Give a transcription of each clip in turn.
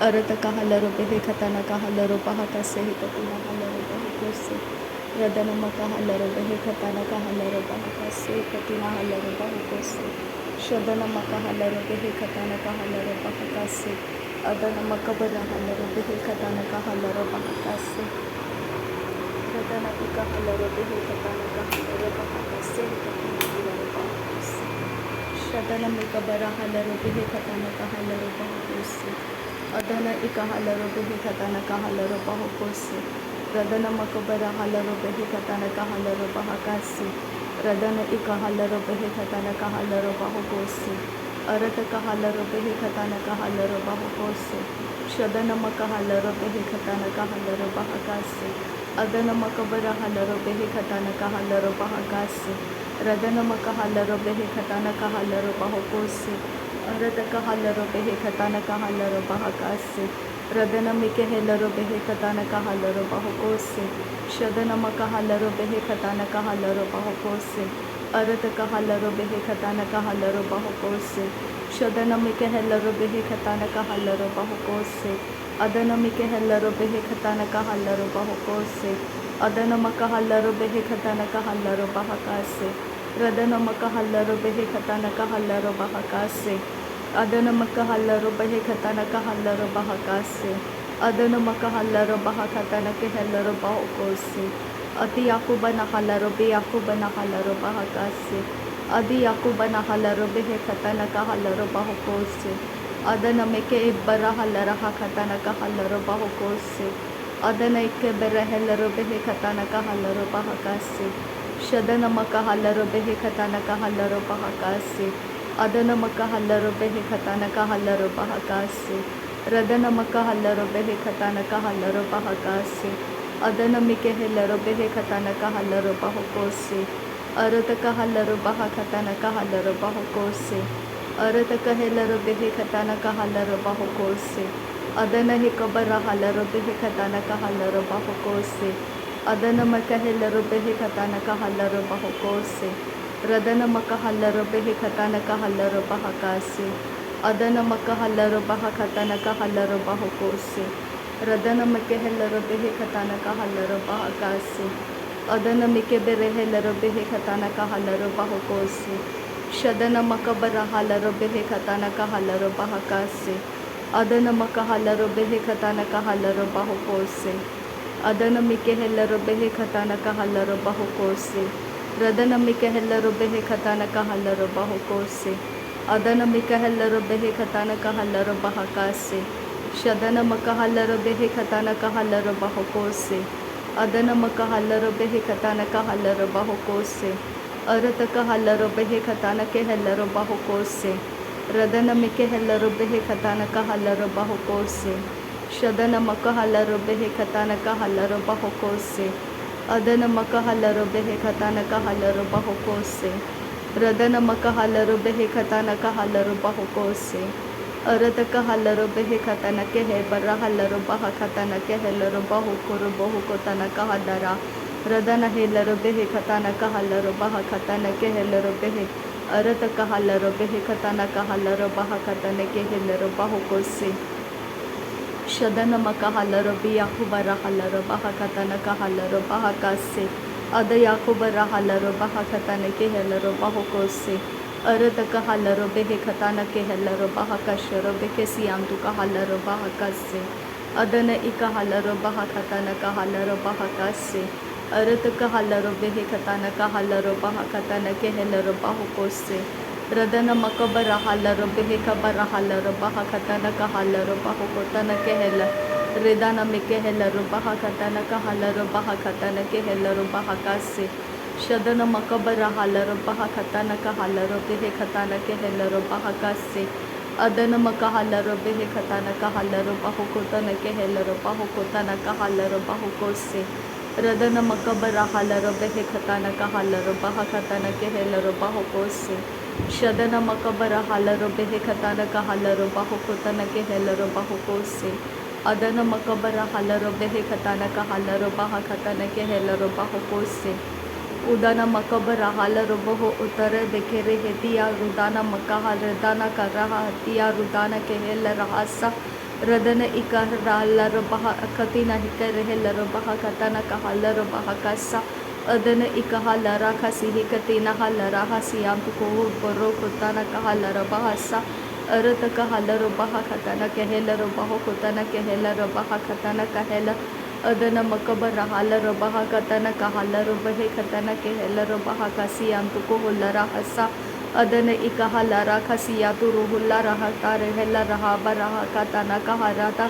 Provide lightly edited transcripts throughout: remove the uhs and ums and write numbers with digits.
अरत कहलरो बेहे Khatana कहलरो पहकसे कतिना हलरो बहुकोसे रदनम कहलरो बेहे Khatana कहलरो पहकसे कतिना हलरो बहुकोसे शदनम कहलरो बेहे Khatana कहलरो पहकसे अदनम cover हलरो बेहे Khatana कहलरो पहकसे रदन कहलरो बेहे Khatana कहलरो पहकसे कतिना हलरो बहुकोसे शदनम cover हलरो बेहे Khatana कहलरो बहुकोसे अदन इकहलरो बेहे खताना कहलरो बहुकोसे रदन मकबर हलरो बेहे खताना कहलरो बहकासे रदन इकहलरो बेहे खताना कहलरो बहुकोसे अरत कहलरो बेहे खताना कहलरो बहुकोसे शदन मकहलरो बेहे खताना कहलरो बहकासे अदन मकबर हलरो बेहे खताना कहलरो बहकासे रदन मकहलरो बेहे खताना कहलरो बहुकोसे अरत कहलरो बेहे खताना कहलरो बहकासे रदन मिकेहलरो बेहे खताना कहलरो बहुकोसे शदन मकहलरो बेहे खताना कहलरो बहुकोसे अरत कहलरो बेहे खताना कहलरो बहुकोसे शदन मिकेहलरो बेहे खताना कहलरो बहुकोसे अदन मिकेहलरो बेहे खताना कहलरो बहुकोसे अदन मकहलरो बेहे खताना कहलरो बहकासे रदन मकहलरो बेहे खताना कहलरो बहकासे अदन मकहलरो बेहे खताना कहलरो बहकासे अदन मकहलरो बहखताना कहलरो बहुकोसे अति याकूबन हलरो बे याकूबन हलरो बहकासे अदि याकूबन हलरो बेहे खताना कहलरो बहुकोसे अदन मेके इब्बरा हलरा खताना कहलरो बहुकोसे अदन इके बरहलरो बेहे खताना कहलरो बहकासे शदन मकहलरो बेहे खताना कहलरो बहकासे अदन मकहलरो बेहे खताना कहलरो बहकासे रदन मकहलरो बेहे खताना कहलरो बहकासे अदन मिकेहलरो बेहे खताना कहलरो बहुकोसे अरत कहलरो बहखताना कहलरो बहुकोसे अरत कहलरो बेहे खताना कहलरो बहुकोसे अदन हिकबर हलरो बेहे खताना कहलरो बहुकोसे अदन मकहलरो बेहे खताना कहलरो बहुकोसे रदन मकहलरो बेहे खताना कहलरो बहकासे अदन मकहलरो बहखताना कहलरो बहुकोसे रदन मकहलरो बेहे खताना कहलरो बहकासे अदन मिके बेरहलरो बेहे खताना कहलरो बहुकोसे शदन मकबर हलरो बेहे खताना कहलरो बहकासे अदन मकहलरो बेहे खताना कहलरो बहुकोसे अदन मिकेहलरो बेहे खताना कहलरो बहुकोसे रदन मिकेहलरो बेहे खताना कहलरो बहुकोसे अदन मिकेहलरो बेहे खताना कहलरो बहकासे शदन मकहलरो बेहे खताना कहलरो बहुकोसे अदन मकहलरो बेहे खताना कहलरो बहुकोसे अरत कहलरो बेहे खताना कहलरो बहुकोसे रदन मिकेहलरो बेहे खताना कहलरो बहुकोसे शदन मकहलरो बेहे खताना कहलरो बहुकोसे अदन मकहलरो बेहे खताना कहलरो बहुकोसे रदन मकहलरो बेहे खताना कहलरो बहुकोसे अरत कहलरो बेहे खताना केहे बरहलरो बहखताना कहलरो बहुकुर बहुकोताना कहलरा रदन हेलरो बेहे खताना कहलरो बहखताना कहलरो बेहे अरत कहलरो बेहे खताना कहलरो बहखताना कहलरो बहुकोसे शदन मकहलरो बे याकूबर हलरो बहखताना कहलरो बहकासे अद याकूबर हलरो बहखताना कहलरो बहुकोसे अरत कहलरो बेहे खताना कहलरो बहकशरो बेकेसियांतु कहलरो बहकासे अदन इकहलरो बहखताना कहलरो बहकासे अरत कहलरो बेहे खताना कहलरो बहखताना कहलरो बहुकोसे रदन मकबर हलरो बेहे कबर हलरो बहखताना कहलरो बहुकोताना कहल रेदान मिकेहलरो बहखताना कहलरो बहखताना कहलरो बहकासे शदन मकबर हलरो बहखताना कहलरो बेहे खताना कहलरो बहकासे अदन मकहलरो बेहे खताना कहलरो बहुकोताना कहलरो बहुकोताना कहलरो बहुकोसे रदन मकबर हलरो बेहे खताना कहलरो बहखताना कहलरो बहुकोसे शदन मकबर हलरो बेहे खताना कहलरो बहुकोताना कहलरो बहुकोसे अदन मकबर हलरो बेहे Khatana कहलरो बहखताना कहलरो बहुकोसे Udana makabara hala roboho utare bekere hetia rudana makaha redana karaha hatia rudana kehela rahasa radana ikara la robaha akatina hikare robaha katana kahala robaha kasa adana ikaha lara kasi hikatina hala rahasiam tuko boro kutana kahala robahasa arata kahala robaha katana kehela robaho kutana kehela robaha katana kahela adana makabara hala robaha katana kahala robahe katana kehela robaha kasiyam tuko hulara hasa adana ikaha lara kasiya tu ruhulla rahata rehela rahaba raha katana kaharata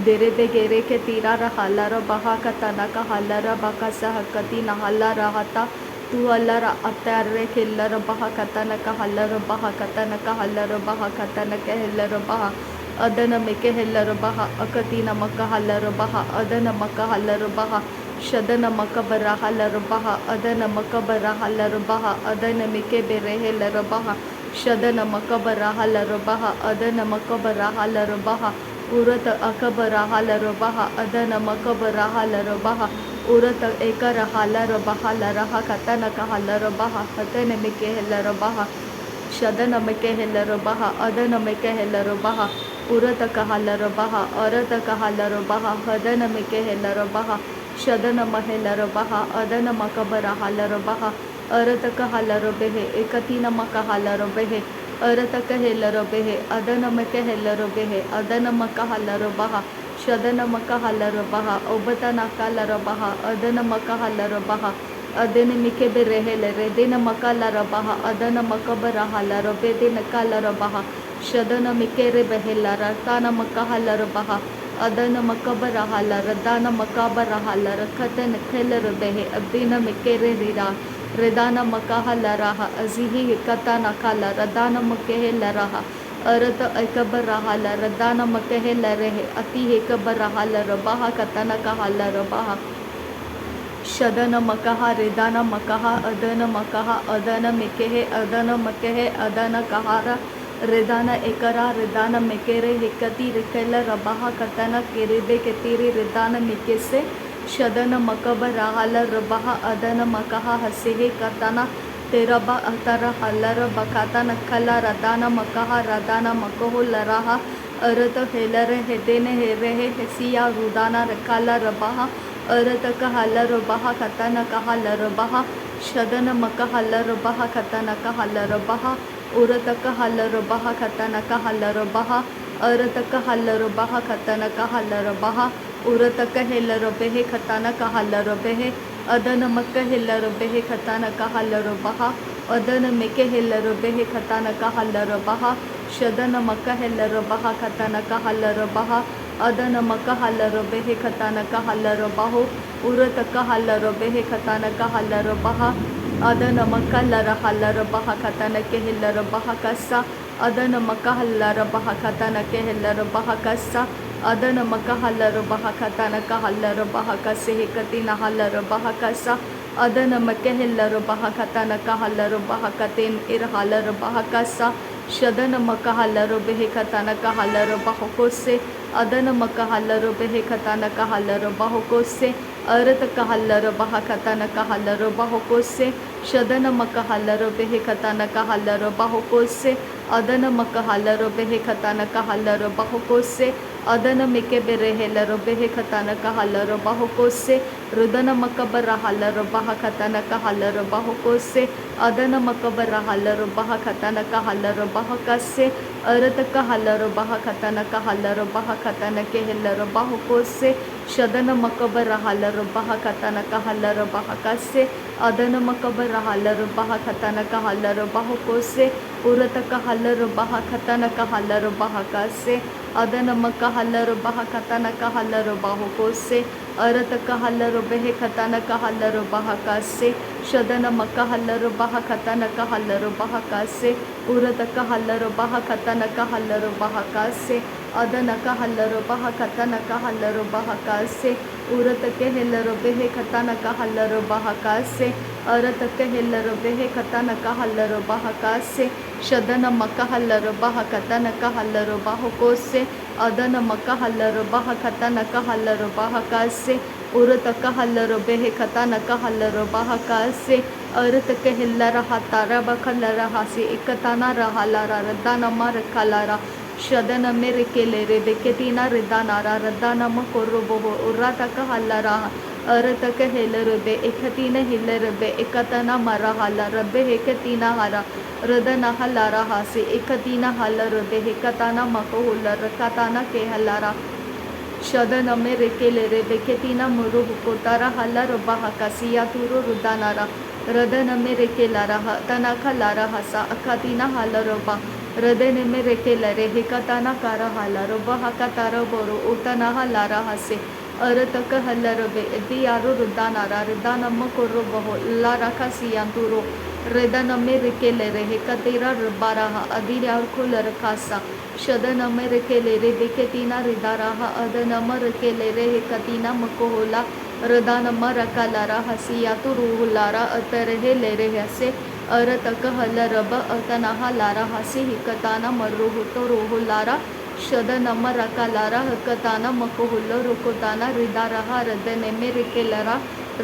dere de gere ke tira rahala robaha katana kahala robaka sahakati nahala rahata tu alara atarre kehela robaha katana kahala robaha katana kahala robaha katana kehela robaha adana meke helarabaha akatina maka halarabaha adana maka halarabaha shadana maka bara halarabaha adana maka bara halarabaha adana meke bere helarabaha shadana maka bara halarabaha adana maka bara halarabaha urata akabara halarabaha adana maka bara halarabaha urata ekara halarabaha laraha katana ka halarabaha katana meke helarabaha shadana meke helarabaha adana meke helarabaha urata kahalarabaha arata kahalarabaha hadana meke helarabaha shadana mahelarabaha adana makabara halarabaha arata kahalarabehe ekatina makahalarabehe arata kahelarabehe adana meke helarabehe adana makahalarabaha shadana makahalarabaha obatana kalarabaha adana makahalarabaha adana meke berehele redena makalarabaha adana makabara halarabe kalarabaha shadana mikere behelara tana makahalara baha adana makabara halara dana makabara halara katana kelara behe abdina mikere rida redana makahalara azihi katana kalara dana makehelara arata ekabara halara dana makehelara ati ekabara halara baha katana kahalara baha shadana makaha redana makaha adana mekehe adana makehe adana kahara redana ekara redana mekere hekati rekela rabaha katana kerebe ketiri redana mikese shadana makaba rahala rabaha adana makaha hasehe katana teraba atara halara bakatana kala radana makaha radana makaho laraha arata helare hedene herehe hesiya rudana rekala rabaha arata kahala rabaha katana kahala rabaha shadana makahala rabaha katana kahala rabaha urataka halarabaha katanaka halarabaha arataka halarabaha katanaka halarabaha urataka helarabehe katanaka halarabehe adana makka helarabehe katanaka halarabaha adana meke helarabehe katanaka halarabaha shadana makka helarabaha katanaka halarabaha adana makka halarabehe katanaka halarabaho urataka halarabehe katanaka halarabaha adana makalara halara baha katana kehelara baha kasa adana makahalara baha katana kehelara baha kasa adana makahalara baha katana kahalara baha kase katina halara baha kasa adana makehelara baha katana kahalara baha katen irhalara baha kasa shadana makahalara behe katana kahalara baha kose adana makahalara behe katana kahalara baha kose arata kahalara baha katana kahalara baha kose shadana makahalara behe katana kahalara baha kose adana makahalara behe katana kahalara baha kose adana meke berehelara behe katana kahalara baha kose rudana makabara halara baha katana kahalara baha kose adana makabara halara baha katana kahalara baha kase arata kahalara baha katana kahalara baha katana kehelara baha kose shadana makabara halara baha katana kahalara baha kase adana makabara halara baha katana kahalara baha kose urata kahalara baha katana kahalara baha kase adana makahalara baha katana kahalara baha kose arata kahalara behe katana kahalara baha kase shadana makahalara baha katana kahalara baha kase urata kahalara baha katana kahalara baha kase adana kahalara baha katana kahalara baha kase urata kehelara behe katana kahalara baha kase arata kehelara behe katana kahalara baha kase shadana makahalara baha katana kahalara baha kose adana makahalara baha katana kahalara baha kase urata kahalara behe katana kahalara baha kase अर्थ के हिल्ला रहा तारा बखल रहा से एकताना रहा Lara रद्दा नमा रखा Lara शदन में रिकेले रे बेकेतीना रिदा नारा रद्दा नम कोर्रो बोहो उर्रा तक हल्ला रहा अर्थ के हिल रबे एकतीन हिल रबे एकतना मरा हाला रबे हेकतीना हरा रदना हल्ला रहा से एकतीना हल रबे हेकताना मको हुल्ला रकाताना के हल्लारा शदन में रिकेले रे बेकेतीना मुरु हुकोतारा हल्ला रबा हकासिया तुरो रुदानारा रदन में रेकेला रहा तनाखा लारा हसा अखातीना हाला रबा रदन में रेकेला रे हेकताना कारा हाला रबा हकातारा बोरो उतना हलारा हसे अरतक हल्ला रबे एदी यारो रुदानारा रिदानम कोर्रो बहो लारा खासियांतुरो रदन में रेकेले रे हेकतेरा रबारा अदी यार खुल रखासा शदन में रेकेले रे बेकेतीना रिदारा अदनम रेकेले रे हेकतीना मकोहोला रदानम रकालारा हसिया तो रूहुलारा अतरहे लेरे हसे अरतक हल रब अतनाहा लारा हसी हिकताना मर्रुहु तो रूहुलारा शदनम रकालारा हकताना मकोहुल्लो रुकोताना रिदारहा रदने में रिकेलरा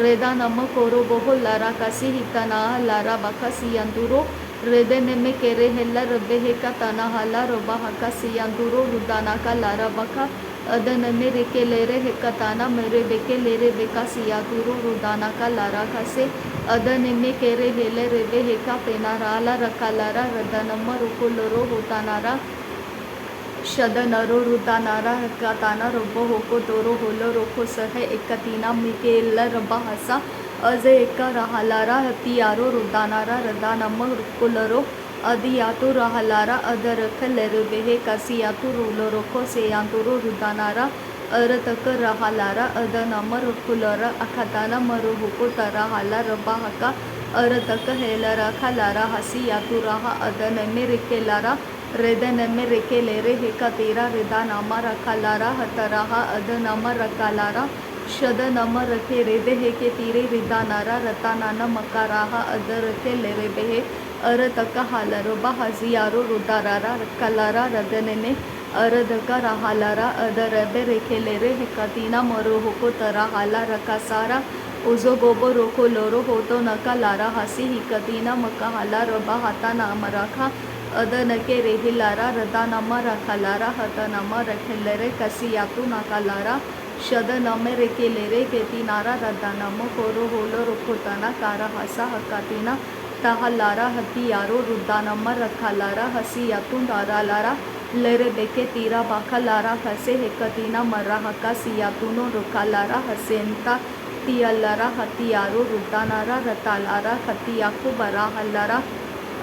रेदानम कोरो बोहो लारा कसी हिकना लारा बकसियंदुरो रेदने में केरे हेल्ला रबे हेकताना हाला रोबा हकसियंदुरो रुदाना का लारा बका अदन में रिके लेरे हेकताना मेरे बेके लेरे बेका सिया तुरो रुदाना का लारा खसे अदन में केरे हेले रेबे हेका पेना राला रका लारा रदनम रुको लोरो होतानारा शदनरो रुदानारा हेकताना रोबो होको तोरो होलो रोको सहे एकतीना मिकेल रबा हसा अजे एका रहालारा हतियारो रुदानारा रदानम रुको लरो अदियातु रहलारा अदरख लेरुबेहे कसियातु रूलोरोको सेयांतुरो रुदानारा अरतक रहलारा अदनमर कुलरा अखताना मरुहुको तरहाला रबाहका अरतक हेलरा खलारा हसियातु रहा अदन में रिकेलारा रेदन में रिकेलेरे हेका तेरा रिदानामा रखलारा हतराहा अदनम रकालारा शदनम रखे रेदे हेके तीरे रिदानारा रतानाना मकाराहा अदरके लेरेबेहे अरतक हालरोबा हजियारो रुदारारा कलारा रदने अरदका रहालारा अदरबे रेखेलेरे हेकतीना मरोहोको तरा हाला रकासारा उजो गोबो रोको लोरो होतो नका लारा हसी हिकतीना मका हाला रबा हाता नाम रखा अदनके रेहिलारा रदानमा रखालारा हतनमा रखेलेरे कसियातु नकालारा शदनम रेकेलेरे केतीनारा रदानम कोरो होलो रुकोताना कारा हसा हकातीना तहलारा हतियारो रुदानम रखालारा हसियातुन दारालारा लेरे बेके तीरा बाखलारा हसे हेकतीना मर्रा हका सियातुनो रुखालारा हसेंता तियल्लारा हतियारो रुदानारा रतालारा हतियाकु बरा हल्लारा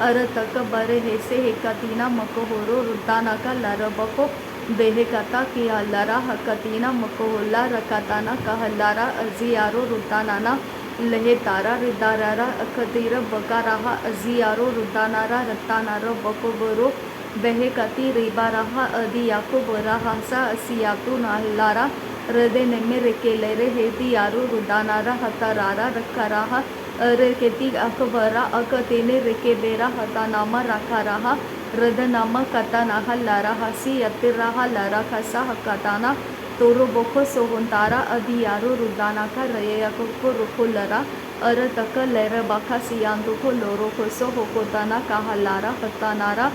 अरतक बरे हेसे हेकतीना मकोहोरो रुदाना का लरबको बेहेकता की हल्लारा हकतीना मकोहोला रकाताना का हल्लारा अजियारो रुदानाना लहे तारा रिदारारा अखतीर बकाराहा अजियारो रुदानारा रत्तानारो बकोबरो बेहेकती रिबाराहा अदियाको बराहासा असियातु नाहलारा रदे नेमे रेकेलेरे हेदियारो रुदानारा हतरारा रखराहा रेकेती अकबरा अकतेने रेकेबेरा हतानामा रखाराहा रदनामा कतानाहा लारा हसी यतिराहा लारा खसा हकताना तोरो बोको सोहंतारा अदियारो रुदाना का रयको रुकुलरा अरतक लेर बाखा सियांदु को लोरो को सो होकोताना कहलारा हतानारा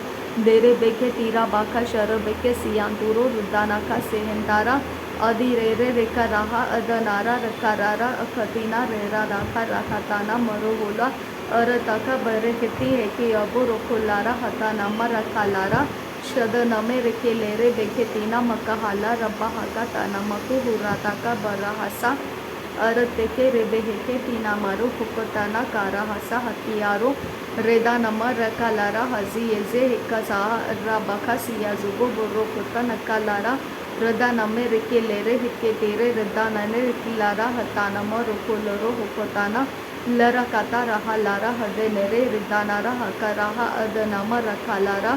देरे बेके तीरा बाखा शर बेके सियांदुरो रुदाना का सेहंतारा अदि रेरे रेका रहा अदनारा रकारारा अखतीना रेरा राखा राखाताना मरो होला अरतक बरे हिती है कि अबो रोकुलारा हतानामा रखालारा शदनमे रेकेलेरे बेकेतीना मकाहाला रब्बा हका तानामकु हुराताका बराहसा अरतेके रेबेहेके तीना मारो फुकताना कारा हसा हतियारो रेदानमा रकालारा हजी येजे हिकसा रबखा सियाजुगो बुर्रो कुता नकालारा रदानमे रेकेलेरे हिके तेरे रदानने रिकिलारा हतानमा रोकोलोरो हुकताना लरकाता रहा लारा हदेनेरे रिदानारा हकराहा अदनामा रखालारा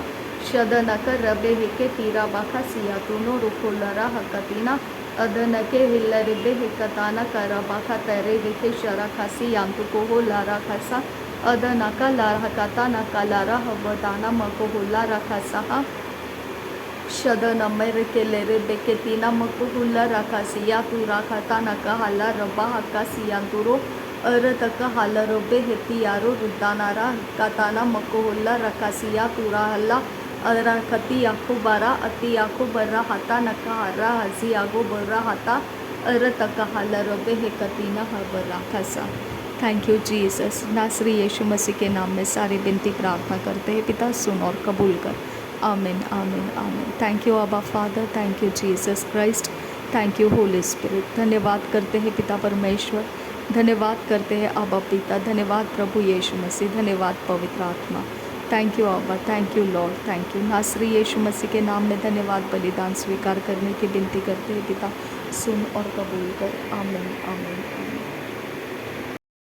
शदनक रबे हिके तीरा बाखा सियातुनो रुकुलरा हकतीना अदनके हिल्लरिबे हिकताना करबाखा तेरे हिके शरा खासी यांतुको हो लारा खसा अदनका लारा हकता नका लारा हवदाना मकोहुला रखसा शदनमे रेकेलेरे बेकेतीना मकोहुला रखसिया तुरा खता नका हला रबा हका सियांतुरो अरतक हालरोबे हेतियारो रुद्दानारा काताना मकोहोल्ला रकासिया तुराहल्ला अरकती याको बारा अति याको बर्रा हाता नका हर्रा हजी आगो बर्रा हाता अरतक हालरोबे हे कतीना हबर्रा खसा। Thank you Jesus. नासरी यीशु मसीह के नाम में सारी विनती प्रार्थना करते हैं पिता, सुन और कबूल कर। आमीन आमीन आमीन। थैंक यू आबा father, thank you Jesus Christ, thank you Holi spirit. धन्यवाद करते हैं पिता परमेश्वर, धन्यवाद करते हैं आबा पिता, धन्यवाद प्रभु यीशु मसीह, धन्यवाद पवित्र आत्मा। थैंक यू आबा, thank you Lord, thank you. नासरी यीशु मसीह के नाम में धन्यवाद बलिदान स्वीकार करने की विनती करते हैं पिता, सुन और कबूल कर। आमीन आमीन आमीन।